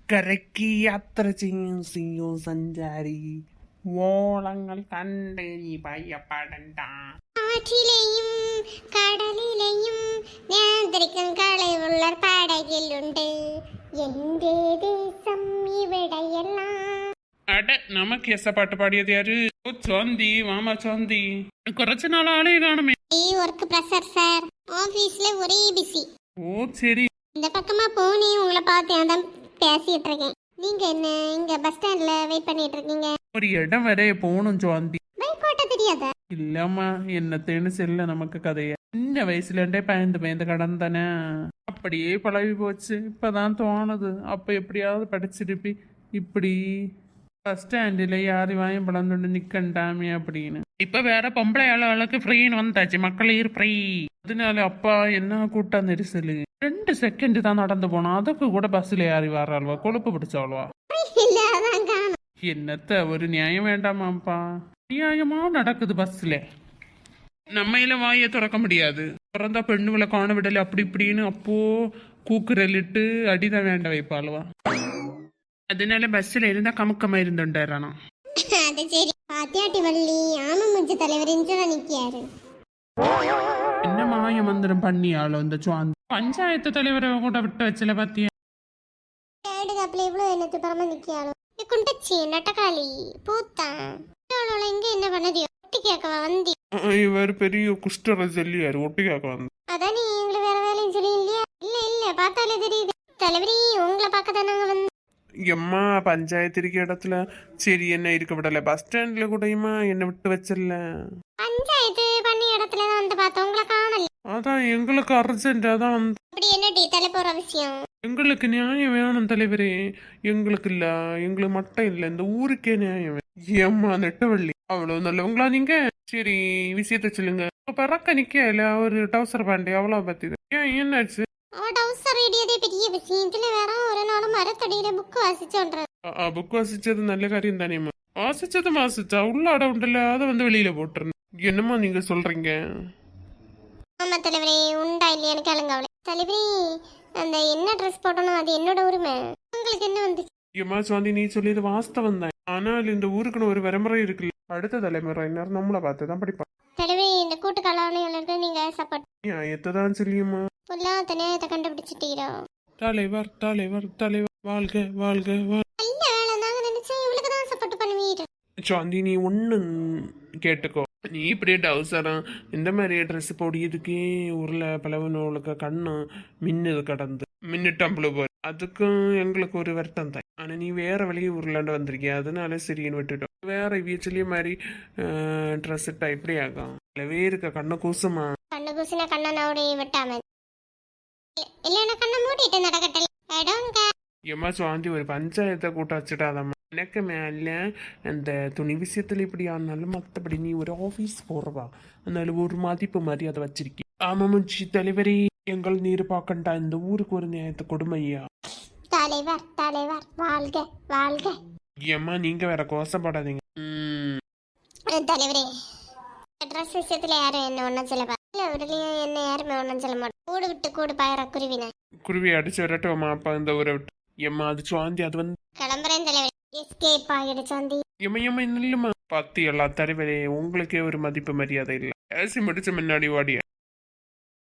അക്കരയ്ക്ക് യാത്ര ചെയ്യും സിയോ സഞ്ചാരി ഓളങ്ങൾ കണ്ട് നീ ഭയപ്പെടണ്ട. കാറ്റിലെയും കടലിലെയും നിയന്ത്രിക്കും കളിവുള്ള പടകിലുണ്ട് എന്റെ ദേശം ഇവിടെയല്ല. അട നമുക്ക് എസ പാട്ട് പാടിയത് ആര്? ചോന്തി മാമ ചോന്തി. കുറച്ചു നാൾ ആളെ കാണുമേ. ഈ വർക്ക് പ്രഷർ സാർ, ஆபீஸ்ல ஒரே பிஸி. ஓ சரி. இந்த பக்கமா போனே உங்களை பார்த்து அதான் பேசிட்டு இருக்கேன். நீங்க என்ன இங்க பஸ் ஸ்டாண்ட்ல வெயிட் பண்ணிட்டு இருக்கீங்க? ஒரு இடம் வரை போகணும் சோந்தி. பைக் ஓட்ட தெரியாதா? இல்லம்மா, என்னத்தேன்னு செல்ல நமக்கு கதைய. சின்ன வயசுலண்டே பயந்து பயந்து கடந்தானே, அப்படியே பழகி போச்சு. இப்பதான் தோணுது அப்ப எப்படியாவது படிச்சிருப்பி இப்படி பஸ் ஸ்டாண்டில் யாரும் வாயும் பழந்துண்டு நிக்கண்டாமே அப்படின்னு. இப்ப வேற பொம்பளை ஆளுக்கு ஃப்ரீன்னு வந்தாச்சு, மக்களீர் ஃப்ரீ. அதனால அப்பா என்ன கூட்டா நெரிசலு. 2 செகண்ட் தான் நடந்து போனோம், அதுக்கு கூட பஸ்ல யாரி வர்றாள்வா, கொழுப்பு பிடிச்சாள்வா. இல்ல அதான் காணோம். என்னத்த ஒரு நியாயம் வேண்டாமாப்பா? நியாயமா நடக்குது பஸ்ல. நம்மையில வாயை திறக்க முடியாது. பிறந்தா பெண்ணுகளை காண விடல அப்படி இப்படின்னு அப்போ கூக்குரலிட்டு அடிதான் வேண்ட வைப்பாளுவா. அதனால பஸ்ல இருந்தா கமுக்கமா இருந்துட்டாரானா. அது சரி. பாத்தியாட்டி வள்ளி, ஆமா முஞ்ச தலைவர் இஞ்ச நிக்காரு. என்ன மாய மந்திரம் பண்ணியாளோ இந்த சுவாந்தி. பஞ்சாயத்து தலைவரை கூட விட்டு வச்சல பாத்தியா? ஏடு கப்ல இவ்ளோ என்னத்து பரம நிக்காரு. குண்டச்சி நட்டகாளி பூத்தா அவளோட இங்க என்ன பண்ணது? ஒட்டி கேட்கவா வந்தி? இவர் பெரிய குஷ்டர சொல்லியாரு, ஒட்டி கேட்க வந்து. அதான் நீ எங்களை வேற வேலையும் சொல்லி இல்லையா? இல்ல இல்ல பார்த்தாலே தெரியுது. தலைவரி உங்களை பார்க்க தான் நாங்க வந்து. எம்மா பஞ்சாயத்து இருக்க இடத்துல சரி என்ன இருக்க விடல, பஸ் ஸ்டாண்ட்ல கூடயுமா என்ன விட்டு வச்சிடல. பஞ்சாயத்து பண்ணி இடத்துல தான் வந்து பார்த்தோம், உங்களை காணல. அதான் எங்களுக்கு அர்ஜென்ட், அதான் வந்து. அப்படி என்னடி தலை போற விஷயம்? எங்களுக்கு நியாயம் வேணும் தலைவரே. எங்களுக்கு இல்ல, எங்களுக்கு மட்டும் இல்ல, இந்த ஊருக்கே நியாயம் வேணும். ஏம்மா நெட்டவள்ளி அவ்வளவு நல்லவங்களா நீங்க? சரி விஷயத்த சொல்லுங்க. பறக்க நிக்கல ஒரு டவுசர் பேண்ட் அவ்வளவு பத்திது. ஏன் என்னாச்சு? அவ டவுசர் ஐடியாதே பெரிய விஷயம். இதுல வேற ஒரு நாள் மரத்தடியில புக் வாசிச்சோன்றது. புக் வாசிச்சது நல்ல காரியம் தானேம்மா. வாசிச்சது வாசிச்சா உள்ளாட உண்டல்ல, அதை வந்து வெளியில போட்டுருந்தேன். என்னம்மா நீங்க சொல்றீங்க? ஆமா தலைவரே, உண்டா இல்லையான்னு கேளுங்க அவளை. தலைவரே, அந்த என்ன ட்ரெஸ் போட்டணும் அது என்னோட உரிமை, உங்களுக்கு என்ன வந்து? ஏமா சுவாந்தி, நீ சொல்லியது வாஸ்தவம் தான். ஆனால் இந்த ஊருக்குன்னு ஒரு வரமுறை இருக்குல்ல. அடுத்த தலைமுறை நம்மளை பார்த்துதான் படிப்பான். தலைவரே, இந்த கூட்டு கலாவணைகளுக்கு நீங்க சப்போர்ட். நியாயத்தான் சொல்லியுமா? பொல்லாத நியாயத்தை கண்டுபிடிச்சிட்டீரோ? தலைவர் தலைவர் தலைவர் வாழ்க வாழ்க வாழ்க. நல்ல வேலை, நாங்க நினைச்சோம் இவளுக்கு தான் சப்போர்ட் பண்ணுவீங்க. சுவாந்தி நீ ஒண்ணு கேட்டுக்கோ. நீ இப்படியே டவுசரம் இந்த மாதிரி ட்ரெஸ் போடியதுக்கே ஊர்ல பலவனோளுக்கு கண்ணு மின்னுது கடந்து மின்னிட்டம்பளு போய், அதுக்கும் எங்களுக்கு ஒரு வருத்தம் தான். ஆனா நீ வேற வழியே ஊர்லாண்டு வந்திருக்கிய, அதனால சரின்னு விட்டுட்டோம். வேற வீச்சிலேயே மாதிரி ட்ரெஸ் இட்டா இப்படி ஆகும். இல்லவே இருக்க கண்ணை கூசுமா? கண்ணு கூசின கண்ணை நோடி விட்டாம இல்லைன்னா கண்ணை மூடிட்டு நடக்கட்டல. ஏமா சுவாந்தி, ஒரு பஞ்சாயத்தை கூட்ட வச்சுட்டாதம்மா. எனக்கு மேல அந்த துணி விஷயத்துல இப்படி ஆனாலும் மற்றபடி நீ ஒரு ஆபீஸ் போறவா, அதனால ஒரு மதிப்பு மாதிரி அதை வச்சிருக்கி. ஆமா முஞ்சி தலைவரே, எங்கள் நீர் பார்க்கண்டா, இந்த ஊருக்கு ஒரு நியாயத்தை கொடுமையா. தலைவர் தலைவர் வாழ்க வாழ்க. ஏம்மா நீங்க வேற கோசப்படாதீங்க. தலைவரே, ட்ரெஸ் விஷயத்துல யாரும் என்ன ஒன்னும் சொல்லப்பா. இல்ல உடலையும் என்ன யாருமே ஒன்னும் சொல்ல மாட்டோம். கூடு விட்டு கூடு பாயிர குருவின குருவி அடிச்சு விரட்டுவோமா அப்பா இந்த ஊரை விட்டு. ஏம்மா அது சுவாந்தி, அது வந்து கிளம்புறேன் தலைவரே. எஸ்கேப் ஆகிடு சாந்தி. எம்மா இல்லம்மா. பத்தி எல்லா தலைவரே, உங்களுக்கே ஒரு மதிப்பு மரியாதை இல்லை. ஏசி முடிச்ச முன்னாடி ஓடிய